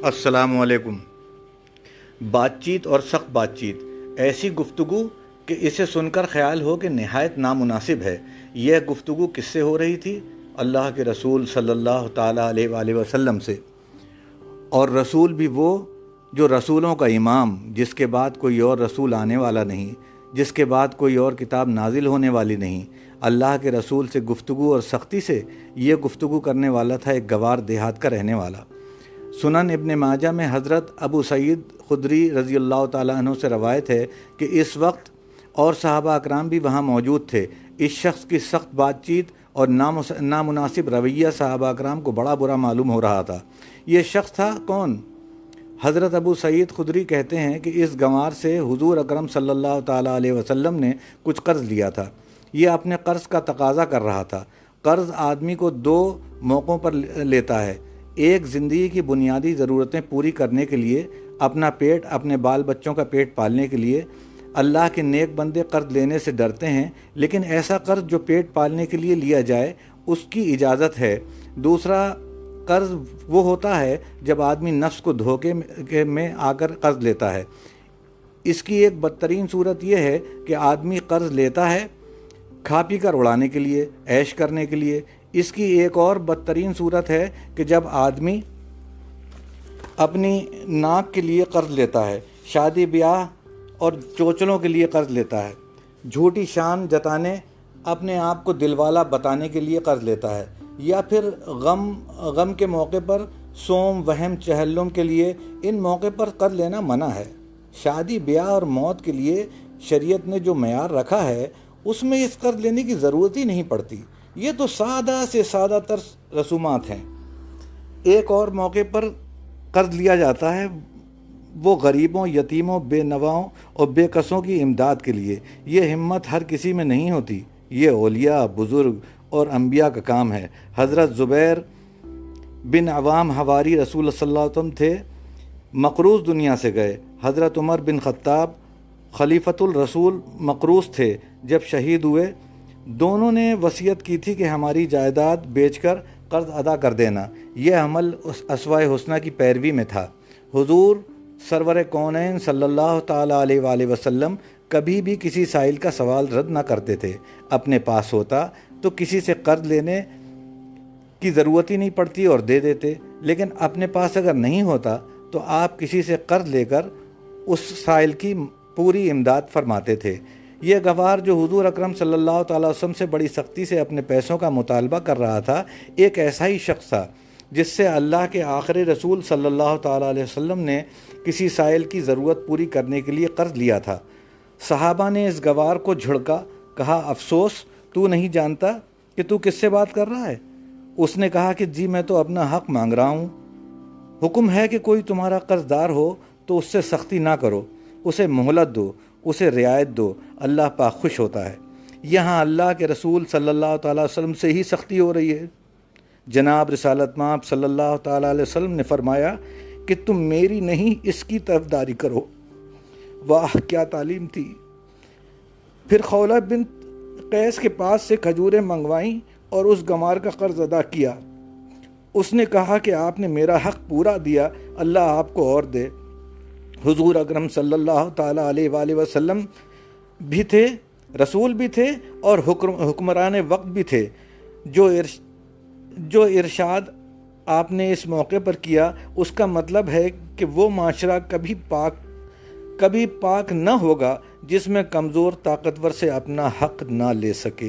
السلام علیکم۔ بات چیت اور سخت بات چیت، ایسی گفتگو کہ اسے سن کر خیال ہو کہ نہایت نامناسب ہے۔ یہ گفتگو کس سے ہو رہی تھی؟ اللہ کے رسول صلی اللہ تعالیٰ علیہ وآلہ وسلم سے، اور رسول بھی وہ جو رسولوں کا امام، جس کے بعد کوئی اور رسول آنے والا نہیں، جس کے بعد کوئی اور کتاب نازل ہونے والی نہیں۔ اللہ کے رسول سے گفتگو اور سختی سے یہ گفتگو کرنے والا تھا ایک گوار دیہات کا رہنے والا۔ سنن ابن ماجہ میں حضرت ابو سعید خدری رضی اللہ تعالیٰ عنہ سے روایت ہے کہ اس وقت اور صحابہ اکرام بھی وہاں موجود تھے۔ اس شخص کی سخت بات چیت اور نامناسب رویہ صحابہ اکرام کو بڑا برا معلوم ہو رہا تھا۔ یہ شخص تھا کون؟ حضرت ابو سعید خدری کہتے ہیں کہ اس گنوار سے حضور اکرم صلی اللہ تعالیٰ علیہ وسلم نے کچھ قرض لیا تھا۔ یہ اپنے قرض کا تقاضا کر رہا تھا۔ قرض آدمی کو دو موقعوں پر لیتا ہے۔ ایک، زندگی کی بنیادی ضرورتیں پوری کرنے کے لیے، اپنا پیٹ، اپنے بال بچوں کا پیٹ پالنے کے لیے۔ اللہ کے نیک بندے قرض لینے سے ڈرتے ہیں، لیکن ایسا قرض جو پیٹ پالنے کے لیے لیا جائے اس کی اجازت ہے۔ دوسرا قرض وہ ہوتا ہے جب آدمی نفس کو دھوکے میں آ کر قرض لیتا ہے۔ اس کی ایک بدترین صورت یہ ہے کہ آدمی قرض لیتا ہے کھا پی کر اڑانے کے لیے، عیش کرنے کے لیے۔ اس کی ایک اور بدترین صورت ہے کہ جب آدمی اپنی ناک کے لیے قرض لیتا ہے، شادی بیاہ اور چوچلوں کے لیے قرض لیتا ہے، جھوٹی شان جتانے، اپنے آپ کو دلوالا بتانے کے لیے قرض لیتا ہے، یا پھر غم کے موقع پر سوم وہم چہلم کے لیے۔ ان موقع پر قرض لینا منع ہے۔ شادی بیاہ اور موت کے لیے شریعت نے جو معیار رکھا ہے اس میں اس قرض لینے کی ضرورت ہی نہیں پڑتی۔ یہ تو سادہ سے سادہ تر رسومات ہیں۔ ایک اور موقع پر قرض لیا جاتا ہے، وہ غریبوں، یتیموں، بے نواؤں اور بے کسوں کی امداد کے لیے۔ یہ ہمت ہر کسی میں نہیں ہوتی۔ یہ اولیاء، بزرگ اور انبیاء کا کام ہے۔ حضرت زبیر بن عوام حواری رسول صلی اللہ علیہ وسلم تھے، مقروض دنیا سے گئے۔ حضرت عمر بن خطاب خلیفۃ الرسول مقروض تھے، جب شہید ہوئے۔ دونوں نے وصیت کی تھی کہ ہماری جائیداد بیچ کر قرض ادا کر دینا۔ یہ عمل اسوہ حسنہ کی پیروی میں تھا۔ حضور سرور کونین صلی اللہ تعالیٰ علیہ وآلہ وسلم کبھی بھی کسی سائل کا سوال رد نہ کرتے تھے۔ اپنے پاس ہوتا تو کسی سے قرض لینے کی ضرورت ہی نہیں پڑتی اور دے دیتے، لیکن اپنے پاس اگر نہیں ہوتا تو آپ کسی سے قرض لے کر اس سائل کی پوری امداد فرماتے تھے۔ یہ گوار جو حضور اکرم صلی اللہ تعالیٰ وسلم سے بڑی سختی سے اپنے پیسوں کا مطالبہ کر رہا تھا، ایک ایسا ہی شخص تھا جس سے اللہ کے آخری رسول صلی اللہ تعالیٰ علیہ وسلم نے کسی سائل کی ضرورت پوری کرنے کے لیے قرض لیا تھا۔ صحابہ نے اس گوار کو جھڑکا، کہا، افسوس، تو نہیں جانتا کہ تو کس سے بات کر رہا ہے؟ اس نے کہا کہ جی، میں تو اپنا حق مانگ رہا ہوں۔ حکم ہے کہ کوئی تمہارا قرض دار ہو تو اس سے سختی نہ کرو، اسے مہلت دو، اسے رعایت دو، اللہ پاک خوش ہوتا ہے۔ یہاں اللہ کے رسول صلی اللہ تعالیٰ علیہ وسلم سے ہی سختی ہو رہی ہے۔ جناب رسالت مآب صلی اللہ تعالیٰ علیہ وسلم نے فرمایا کہ تم میری نہیں اس کی طرفداری کرو۔ واہ، کیا تعلیم تھی! پھر خولہ بن قیس کے پاس سے کھجوریں منگوائیں اور اس گنوار کا قرض ادا کیا۔ اس نے کہا کہ آپ نے میرا حق پورا دیا، اللہ آپ کو اور دے۔ حضور اکرم صلی اللہ تعالیٰ علیہ وآلہ وسلم بھی تھے، رسول بھی تھے اور حکمران وقت بھی تھے۔ جو ارشاد آپ نے اس موقع پر کیا، اس کا مطلب ہے کہ وہ معاشرہ کبھی پاک نہ ہوگا جس میں کمزور طاقتور سے اپنا حق نہ لے سکے۔